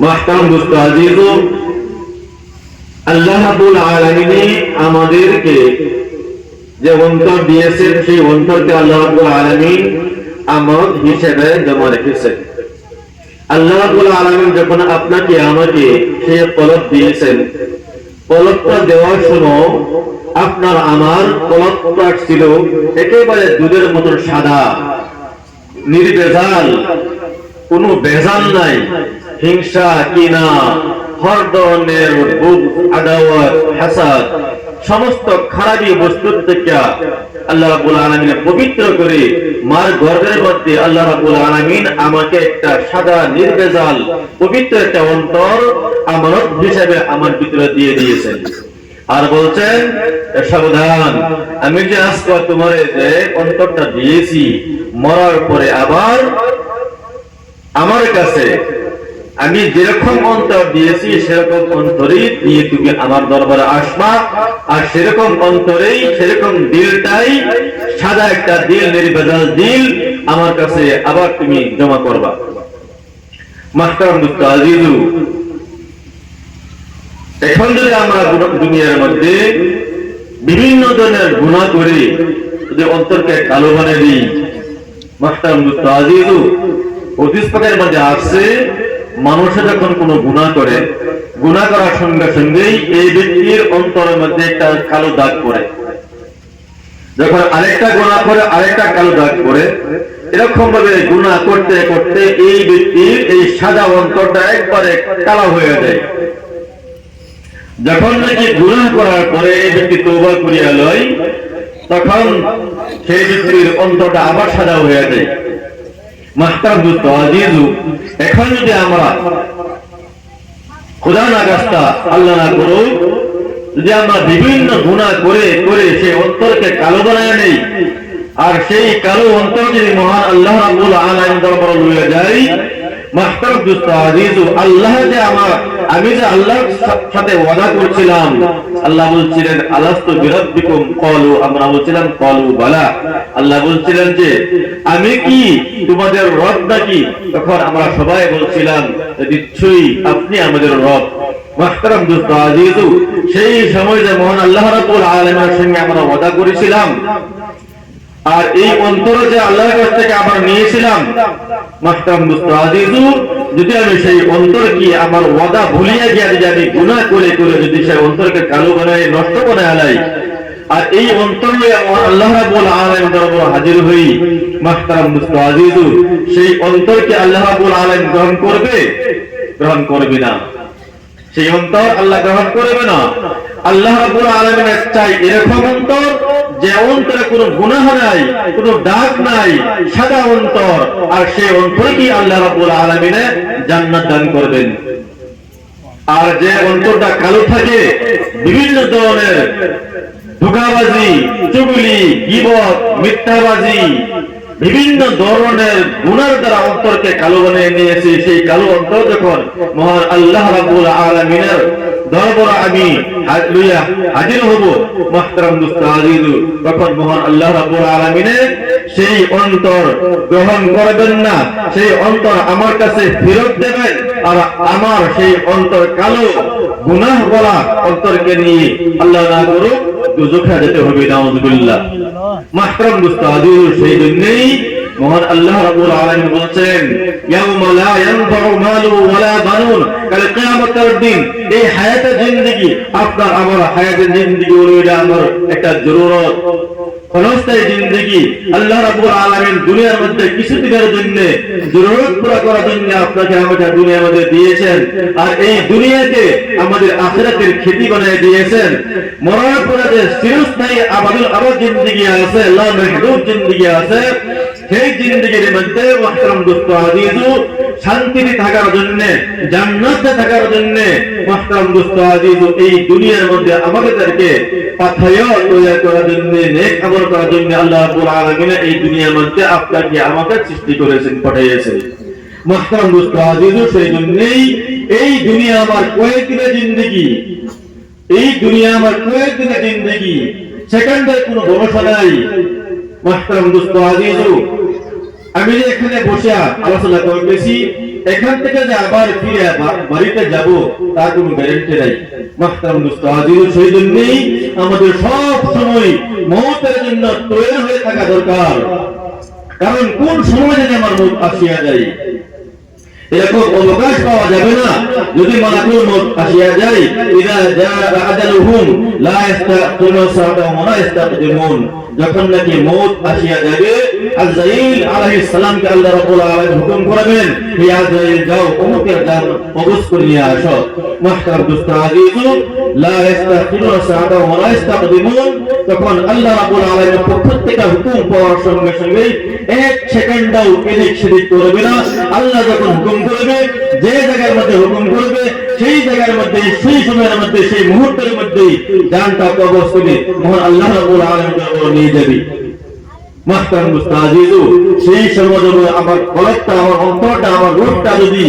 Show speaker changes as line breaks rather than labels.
মুহতারাম দোস্ত আজিজ, আল্লাহ রাব্বুল আলামিন আমাদেরকে যে অন্তর দিয়েছেন সেই অন্তরকে আল্লাহ রাব্বুল আলামিন আমানত হিসেবে জমা রেখেছেন। আল্লাহ রাব্বুল আলামিন যখন আপনাকে আমাকে সেই কলব দিয়েছেন, কলবটা দেওয়ার সময় আপনার আমার কলবটা ছিল একেবারে দুধের মতো সাদা, নির্ভেজাল, কোনো ভেজাল নাই, হিংসা, কিনা, হর ধরনের বুগ, আদাওয়াত, হাসাদ, সমস্ত খারাপি বস্তুর থেকে আল্লাহ রাব্বুল আলামিন পবিত্র করে মার গর্ভের মধ্যে আল্লাহ রাব্বুল আলামিন আমাকে একটা সাদা নির্ভেজাল পবিত্র একটা অন্তর আমানত হিসেবে আমার ভিতরে দিয়ে দিয়েছেন। আর বলছেন, সাবধান, আমি যে আজকে তোমার যে অন্তরটা দিয়েছি, মরার পরে আবার আমার কাছে আমি যেরকম অন্তর দিয়েছি সেরকম অন্তরেই দিয়ে তুমি আমার দরবারে আসবা, আর সেরকম অন্তরেই সেরকম দিলটাই সাদা একটা দিল, নির্ভেজাল দিল আমার কাছে আবার তুমি জমা করবা। মুহতারাম দোস্ত আজিজ, এখন যদি আমরা দুনিয়ার মধ্যে বিভিন্ন ধরনের গুনাহ করে যদি অন্তরকে কালো বানিয়ে দিই, মুহতারাম দোস্ত আজিজ, হাদিস পাকের মধ্যে আসছে, মানুষে যখন কোনো গুনাহ করে, গুনাহ করার সঙ্গে সঙ্গেই এই ব্যক্তির অন্তরের মধ্যে একটা কালো দাগ পড়ে। যখন আরেকটা গুনাহ করে আরেকটা কালো দাগ পড়ে, এরকম ভাবে গুনাহ করতে করতে এই ব্যক্তির এই সাদা অন্তরটা একবারে কালো হয়ে যায়। যখন নাকি গুনাহ করার পরে এই ব্যক্তি তওবা করিয়া লয়, তখন সেই ব্যক্তির অন্তরটা আবার সাদা হয়ে যায়। মুহতারাম দোস্ত আজিজ, এখন যদি আমরা খোদা না খাস্তা, আল্লাহ না করুক, যদি আমরা বিভিন্ন গুনাহ করে করে সেই অন্তরকে কালো বানায় নেই, আর সেই কালো অন্তর যদি মহান আল্লাহ রাব্বুল আলামিন দরবারে লইয়া যাই, মুহতারাম দোস্ত আজিজ, আল্লাহ যে আমি যে আল্লাহর সাথে ওয়াদা করছিলাম, আল্লাহ বলছিলেন আলাস্তু বিরাব্বিকুম, ক্বালু, আমরা বলছিলাম ক্বালু বালা। আল্লাহ বলছিলেন যে আমি কি তোমাদের রব নাকি? তখন আমরা সবাই বলছিলাম নিশ্চয়ই আপনি আমাদের রব। মুহতারাম দোস্ত আজিজ, সেই সময় যে মহান আল্লাহ রাব্বুল আলামিনের সঙ্গে আমরা ওয়াদা করেছিলাম, আর এই অন্তর যে আল্লাহর কাছ থেকে আমরা নিয়েছিলাম, মুহতারাম দোস্ত আজিজ, যদি আমি সেই অন্তর কি আমার ওয়াদা ভুলিয়া গিয়া যদি আমি গুনাহ করে করে যদি সেই অন্তরকে কালো বানায় নষ্ট বানায় আলাই, আর এই অন্তর আল্লাহ রাব্বুল আলামিন দরবারে হাজির হই, মুহতারাম দোস্ত আজিজ, সেই অন্তরকে আল্লাহ রাব্বুল আলামিন গ্রহণ করবে? গ্রহণ করবে না। সেই অন্তর আল্লাহ গ্রহণ করবে না। আল্লাহ রাব্বুল আলামিন চাই এরকম অন্তর যে অন্তরে কোনো গুনাহ নাই, কোনো দাগ নাই, সাদা অন্তর, আর সেই অন্তরকে আল্লাহ রাব্বুল আলামিন জান্নাত দান করবেন। আর যে অন্তরটা কালো থাকে, বিভিন্ন ধরনের ধোঁকাবাজি, চুগলি, গীবত, মিথ্যাবাজি, বিভিন্ন ধরনের গুনার দ্বারা অন্তরকে কালো বানিয়ে নিয়েছে, সেই কালো অন্তর যখন মহান আল্লাহ রাব্বুল আলামিনের দরবারে আমি হাজির হব, মুহতারাম দোস্ত আজিজ, তখন মহান আল্লাহ রাব্বুল আলামিন সেই অন্তর গ্রহণ করবেন না, সেই অন্তর আমার কাছে ফেরত দেবেন, আর আমার সেই অন্তর কালো গুনাহ বলা অন্তরকে নিয়ে আল্লাহ না করুক দুজখে যেতে হবে। নাউযুবিল্লাহ। মুহতারাম দোস্ত আজিজ, সেই জন্যই মহান আল্লাহ রাব্বুল আলামিন বলেন, ইয়াউমা লা ইয়ানফাউ মালু ওয়ালা বানুন, কাল কিয়ামতের দিন এই হায়াতে জিন্দেগি, আপনার আমার হায়াতে জিন্দেগি হলো এটা আমার একটা জরুরত, ক্ষণস্থায়ী জিন্দেগি। আল্লাহ রাব্বুল আলামিন দুনিয়ার মধ্যে কিছুদিনের জন্য জরুরত পুরা করার জন্য আপনাকে আমাকে দুনিয়ার মধ্যে দিয়েছেন, আর এই দুনিয়াকে আমাদের আখিরাতের খেতি বানিয়ে দিয়েছেন। মরার পরে যে চিরস্থায়ী আবাদুল আবাদ জিন্দেগি আছে, লা মাহদুদ জিন্দেগি আছে, সেই জিন্দেগির মধ্যে মুহতারাম দোস্ত আজিজ শান্তিতে থাকার জন্য, জান্নাতে থাকার জন্য, মুহতারাম দোস্ত আজিজ এই দুনিয়ার মধ্যে আমাদেরকে পাঠাইয়া তৈরি করার জন্য, নেক আমল করার জন্য আল্লাহ রাব্বুল আলামিন এই দুনিয়ার মধ্যে আপনাকে আমাকে সৃষ্টি করেছেন, পাঠিয়েছেন। মুহতারাম দোস্ত আজিজ, সেই জন্যই এই দুনিয়া আমার কয়েকদিনের জিন্দেগি, এই দুনিয়া আমার কয়েকদিনের জিন্দেগি, সেকেন্ডের কোনো ভরসা নাই। মুহতারাম দোস্ত আজিজ, আমি যে এখানে বসে আলোচনা করতেছি, এখান থেকে যে আবার ফিরে বাড়িতে যাব তার কোনো গ্যারান্টি নাই। মাহতারাম দোস্ত আজিজ, সেই জন্যই আমাদের সব সময় মওতের জন্য তৈরি হয়ে থাকা দরকার। কারণ কোন সময় যদি আমার মওত আসিয়া যায়, এরকম অবকাশ পাওয়া যাবে না। যদি মালাকুল মউত আসিয়া যায়, ইযা জাআ আজালুহুম লা ইস্তাখিরুনা সাআতাও ওয়া লা ইস্তাকদিমুন, যখন নাকি মউত আসিয়া যাবে, আজরাইল আলাইহিস সালামকে আল্লাহ রাব্বুল আলামিন হুকুম করবেন, হে আজরাইল যাও অমুকের জান কবজ করে নিয়ে আসো। মুহতারাম দোস্ত আজিজ, লা ইস্তাখিরুনা সাআতাও ওয়া লা ইস্তাকদিমুন, তখন আল্লাহ রাব্বুল আলামিনের পক্ষ থেকে হুকুম পাওয়ার সঙ্গে সঙ্গে এক সেকেন্ডও এদিক সেদিক করবে না। আল্লাহ যখন হুকুম করবে, যে জায়গার মধ্যে হুকুম করবে সেই জায়গার মধ্যে, সেই সময়ের মধ্যে, সেই মুহূর্তের মধ্যে জানটা কবজ করে মহান আল্লাহ রাব্বুল আলামিন নিয়ে যাবে। মুহতারাম দোস্ত আজিজ, সেই সময় আমার কলবটা, আমার অন্তরটা, আমার রূহটা যদি